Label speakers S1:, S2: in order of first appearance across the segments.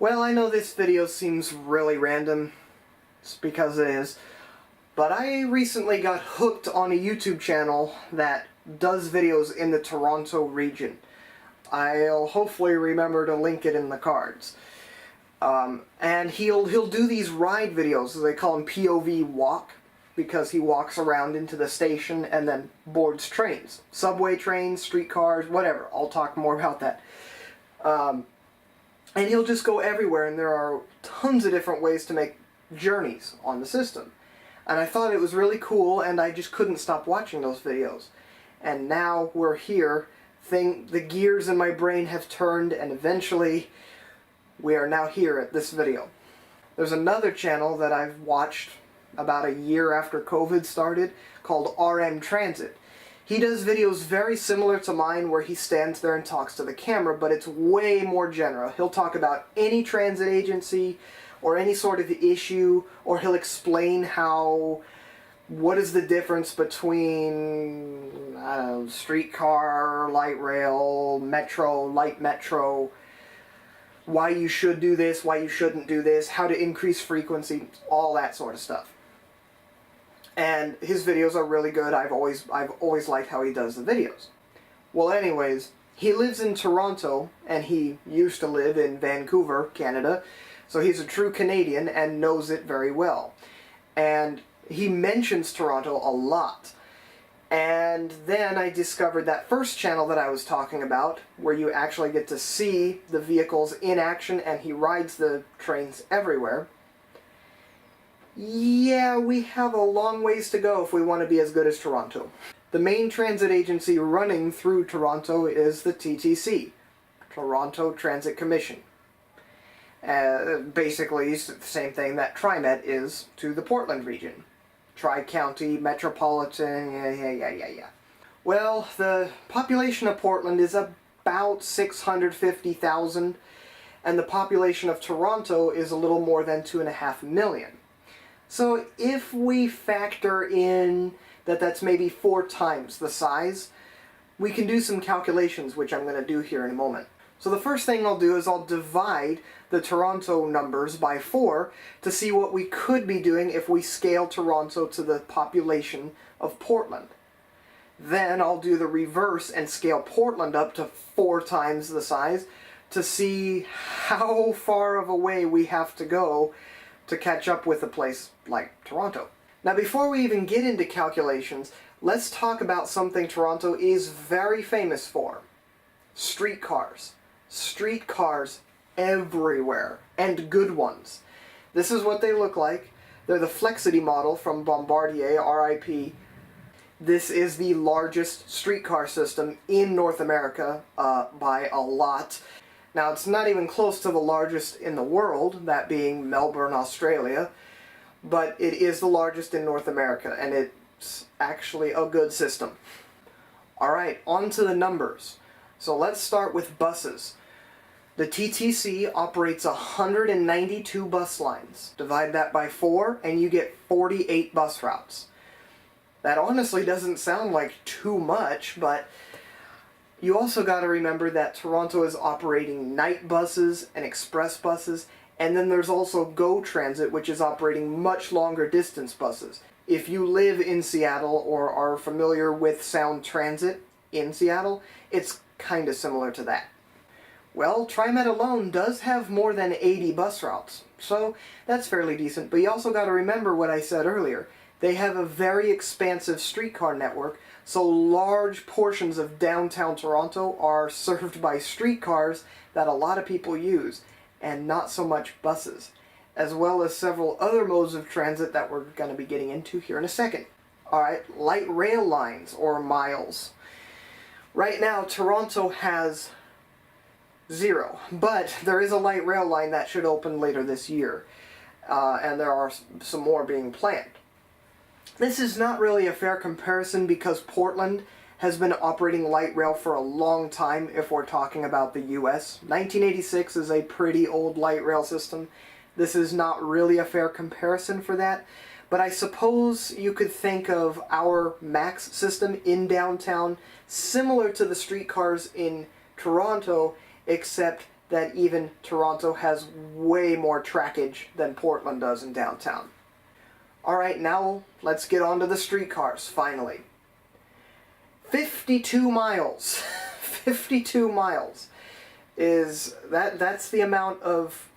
S1: Well, I know this video seems really random, it's because it is, but I recently got hooked on a YouTube channel that does videos in the Toronto region. I'll hopefully remember to link it in the cards. And he'll do these ride videos, they call them POV walk, because he walks around into the station and then boards trains. Subway trains, streetcars, whatever. I'll talk more about that. And he'll just go everywhere, and there are tons of different ways to make journeys on the system. And I thought it was really cool, and I just couldn't stop watching those videos. And now we're here. The gears in my brain have turned, and eventually we are now here at this video. There's another channel that I've watched about a year after COVID started called RM Transit. He does videos very similar to mine where he stands there and talks to the camera, but it's way more general. He'll talk about any transit agency or any sort of issue, or he'll explain what is the difference between, I don't know, streetcar, light rail, metro, light metro, why you should do this, why you shouldn't do this, how to increase frequency, all that sort of stuff. And his videos are really good. I've always liked how he does the videos. Well, anyways, he lives in Toronto, and he used to live in Vancouver, Canada, so he's a true Canadian and knows it very well. And he mentions Toronto a lot. And then I discovered that first channel that I was talking about, where you actually get to see the vehicles in action, and he rides the trains everywhere. Yeah, we have a long ways to go if we want to be as good as Toronto. The main transit agency running through Toronto is the TTC, Toronto Transit Commission. Basically, it's the same thing that TriMet is to the Portland region. Tri-County, Metropolitan, yeah. Well, the population of Portland is about 650,000, and the population of Toronto is a little more than 2.5 million. So if we factor in that that's maybe 4 times the size, we can do some calculations, which I'm going to do here in a moment. So the first thing I'll do is I'll divide the Toronto numbers by 4 to see what we could be doing if we scale Toronto to the population of Portland. Then I'll do the reverse and scale Portland up to 4 times the size to see how far of a way we have to go to catch up with a place like Toronto. Now, before we even get into calculations, let's talk about something Toronto is very famous for. Streetcars. Streetcars everywhere, and good ones. This is what they look like. They're the Flexity model from Bombardier, RIP. This is the largest streetcar system in North America by a lot. Now, it's not even close to the largest in the world, that being Melbourne, Australia, but it is the largest in North America, and it's actually a good system. Alright, on to the numbers. So let's start with buses. The TTC operates 192 bus lines. Divide that by 4, and you get 48 bus routes. That honestly doesn't sound like too much, but you also got to remember that Toronto is operating night buses and express buses, and then there's also GO Transit, which is operating much longer distance buses. If you live in Seattle or are familiar with Sound Transit in Seattle, it's kind of similar to that. Well, TriMet alone does have more than 80 bus routes, so that's fairly decent, but you also got to remember what I said earlier. They have a very expansive streetcar network, so large portions of downtown Toronto are served by streetcars that a lot of people use, and not so much buses, as well as several other modes of transit that we're going to be getting into here in a second. Alright, light rail lines, or miles. Right now, Toronto has 0, but there is a light rail line that should open later this year, and there are some more being planned. This is not really a fair comparison because Portland has been operating light rail for a long time if we're talking about the US. 1986 is a pretty old light rail system. This is not really a fair comparison for that, but I suppose you could think of our MAX system in downtown similar to the streetcars in Toronto, except that even Toronto has way more trackage than Portland does in downtown. Alright, now let's get on to the streetcars, finally. 52 miles. 52 miles is that's the amount of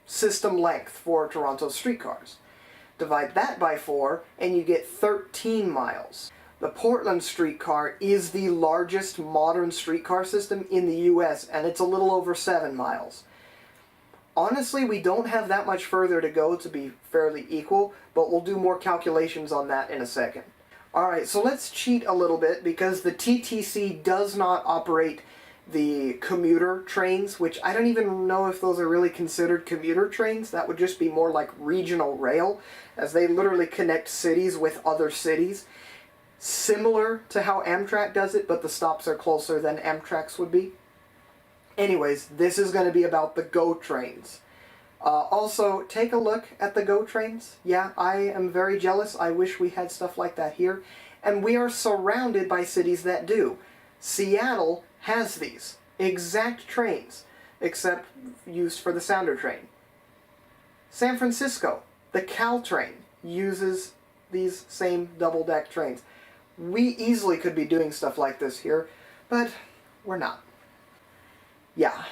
S1: system length for Toronto streetcars. Divide that by 4 and you get 13 miles. The Portland streetcar is the largest modern streetcar system in the US, and it's a little over 7 miles. Honestly, we don't have that much further to go to be fairly equal, but we'll do more calculations on that in a second. Alright, so let's cheat a little bit because the TTC does not operate the commuter trains, which I don't even know if those are really considered commuter trains. That would just be more like regional rail, as they literally connect cities with other cities. Similar to how Amtrak does it, but the stops are closer than Amtrak's would be. Anyways, this is going to be about the GO trains. Also, take a look at the GO trains. Yeah, I am very jealous. I wish we had stuff like that here. And we are surrounded by cities that do. Seattle has these exact trains, except used for the Sounder train. San Francisco, the Caltrain, uses these same double-deck trains. We easily could be doing stuff like this here, but we're not. Yeah,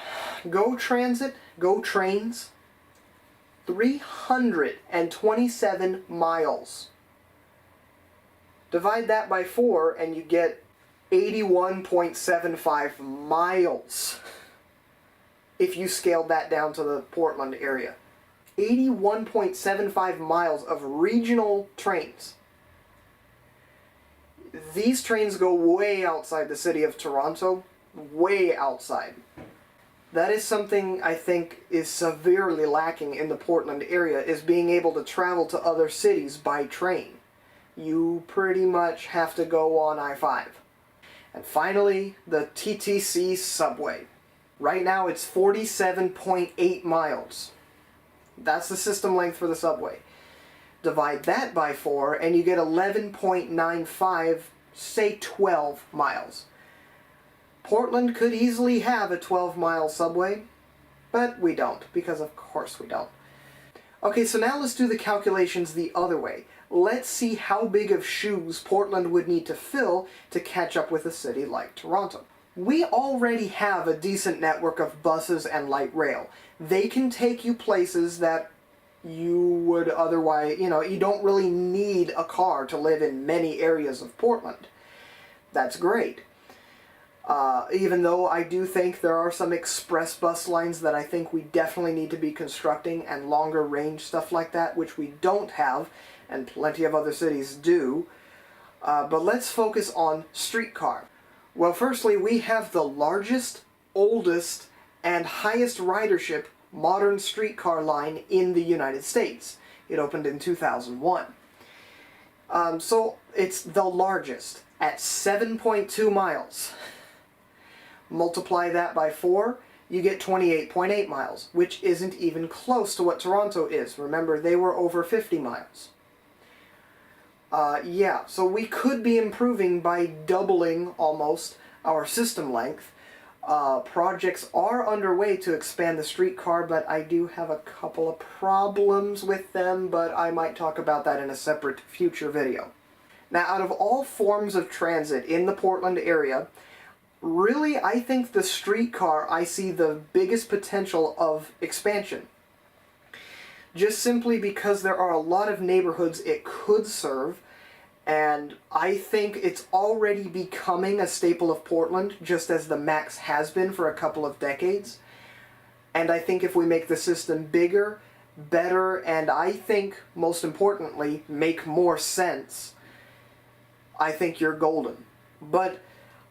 S1: GO Transit, GO Trains, 327 miles. Divide that by 4 and you get 81.75 miles if you scaled that down to the Portland area. 81.75 miles of regional trains. These trains go way outside the city of Toronto, way outside. That is something I think is severely lacking in the Portland area, is being able to travel to other cities by train. You pretty much have to go on I-5. And finally, the TTC subway. Right now it's 47.8 miles. That's the system length for the subway. Divide that by 4 and you get 11.95, say 12 miles. Portland could easily have a 12-mile subway, but we don't, because of course we don't. Okay, so now let's do the calculations the other way. Let's see how big of shoes Portland would need to fill to catch up with a city like Toronto. We already have a decent network of buses and light rail. They can take you places that you would otherwise, you don't really need a car to live in many areas of Portland. That's great. Even though I do think there are some express bus lines that I think we definitely need to be constructing, and longer range stuff like that, which we don't have, and plenty of other cities do. But let's focus on streetcar. Well, firstly, we have the largest, oldest, and highest ridership modern streetcar line in the United States. It opened in 2001. So it's the largest at 7.2 miles. Multiply that by 4, you get 28.8 miles, which isn't even close to what Toronto is. Remember, they were over 50 miles. Yeah, so we could be improving by doubling, almost, our system length. Projects are underway to expand the streetcar, but I do have a couple of problems with them, but I might talk about that in a separate future video. Now, out of all forms of transit in the Portland area, really, I think the streetcar, I see the biggest potential of expansion. Just simply because there are a lot of neighborhoods it could serve, and I think it's already becoming a staple of Portland, just as the MAX has been for a couple of decades. And I think if we make the system bigger, better, and I think, most importantly, make more sense, I think you're golden. But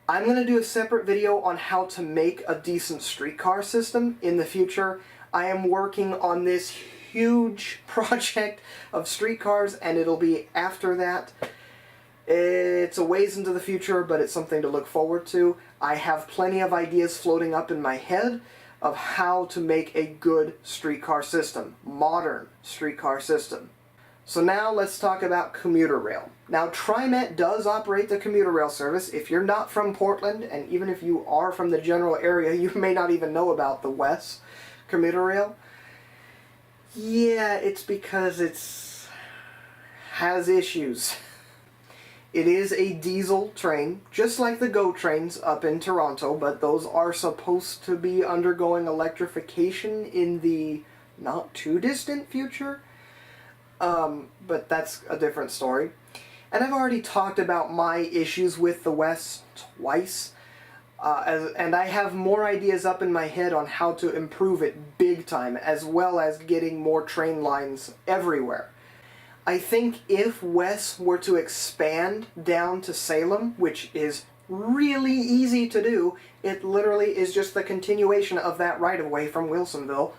S1: I'm going to do a separate video on how to make a decent streetcar system in the future. I am working on this huge project of streetcars, and it'll be after that. It's a ways into the future, but it's something to look forward to. I have plenty of ideas floating up in my head of how to make a good streetcar system, modern streetcar system. So now let's talk about commuter rail. Now TriMet does operate the commuter rail service. If you're not from Portland, and even if you are from the general area, you may not even know about the West commuter rail. Yeah, it's because it's has issues. It is a diesel train, just like the GO trains up in Toronto, but those are supposed to be undergoing electrification in the not too distant future. But that's a different story. And I've already talked about my issues with the West twice, and I have more ideas up in my head on how to improve it big time, as well as getting more train lines everywhere. I think if West were to expand down to Salem, which is really easy to do, it literally is just the continuation of that right-of-way from Wilsonville.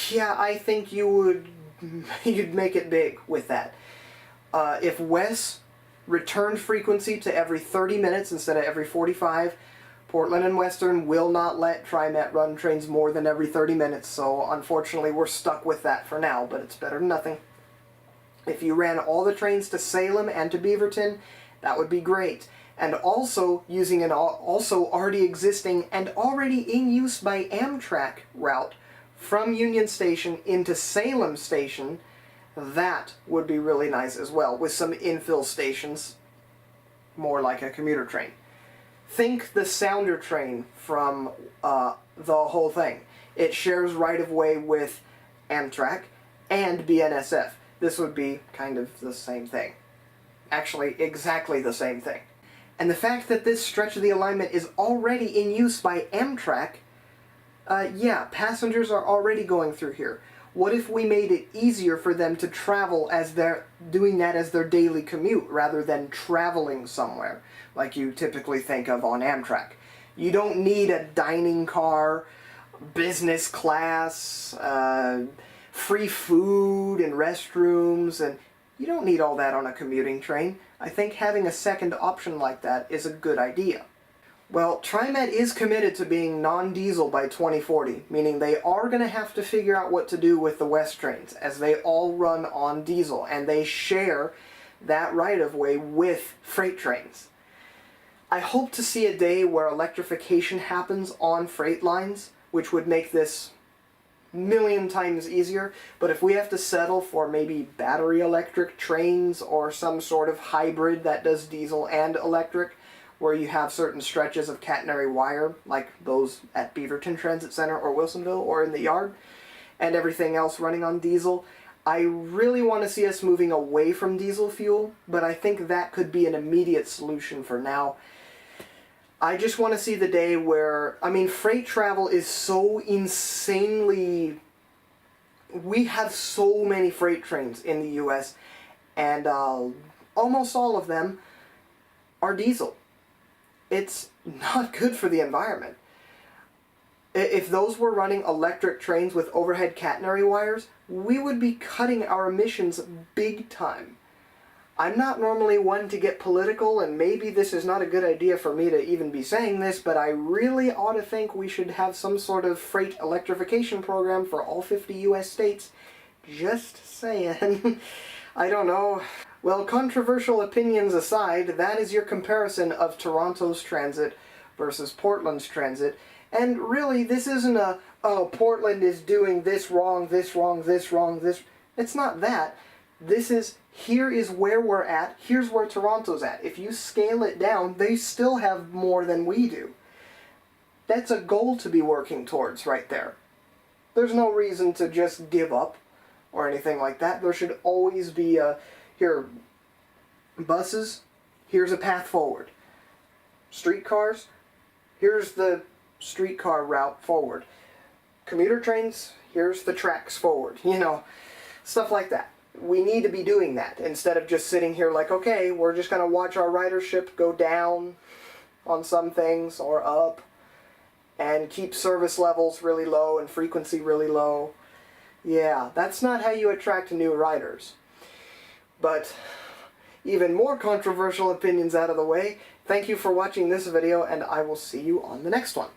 S1: Yeah, I think you'd make it big with that. If West returned frequency to every 30 minutes instead of every 45, Portland and Western will not let TriMet run trains more than every 30 minutes, so unfortunately we're stuck with that for now, but it's better than nothing. If you ran all the trains to Salem and to Beaverton, that would be great. And also using an also already existing and already in use by Amtrak route from Union Station into Salem Station, that would be really nice as well, with some infill stations, more like a commuter train. Think the Sounder train from the whole thing. It shares right-of-way with Amtrak and BNSF. This would be kind of the same thing. Actually, exactly the same thing. And the fact that this stretch of the alignment is already in use by Amtrak, yeah, passengers are already going through here. What if we made it easier for them to travel as they're doing that as their daily commute rather than traveling somewhere like you typically think of on Amtrak? You don't need a dining car, business class, free food and restrooms, and you don't need all that on a commuting train. I think having a second option like that is a good idea. Well, TriMet is committed to being non-diesel by 2040, meaning they are going to have to figure out what to do with the West trains, as they all run on diesel, and they share that right-of-way with freight trains. I hope to see a day where electrification happens on freight lines, which would make this a million times easier, but if we have to settle for maybe battery electric trains or some sort of hybrid that does diesel and electric, where you have certain stretches of catenary wire, like those at Beaverton Transit Center or Wilsonville or in the Yard, and everything else running on diesel. I really want to see us moving away from diesel fuel, but I think that could be an immediate solution for now. I just want to see the day where, I mean, freight travel is so insanely... We have so many freight trains in the US, and almost all of them are diesel. It's not good for the environment. If those were running electric trains with overhead catenary wires, we would be cutting our emissions big time. I'm not normally one to get political, and maybe this is not a good idea for me to even be saying this, but I really ought to think we should have some sort of freight electrification program for all 50 US states. Just saying. I don't know. Well, controversial opinions aside, that is your comparison of Toronto's transit versus Portland's transit. And really, this isn't a, oh, Portland is doing this wrong, this wrong, this wrong, this... It's not that. This is, here is where we're at, here's where Toronto's at. If you scale it down, they still have more than we do. That's a goal to be working towards right there. There's no reason to just give up or anything like that. There should always be a... Here, buses, here's a path forward. Streetcars, here's the streetcar route forward. Commuter trains, here's the tracks forward. You know, stuff like that. We need to be doing that instead of just sitting here like, okay, we're just going to watch our ridership go down on some things or up and keep service levels really low and frequency really low. Yeah, that's not how you attract new riders. But even more controversial opinions out of the way, thank you for watching this video, and I will see you on the next one.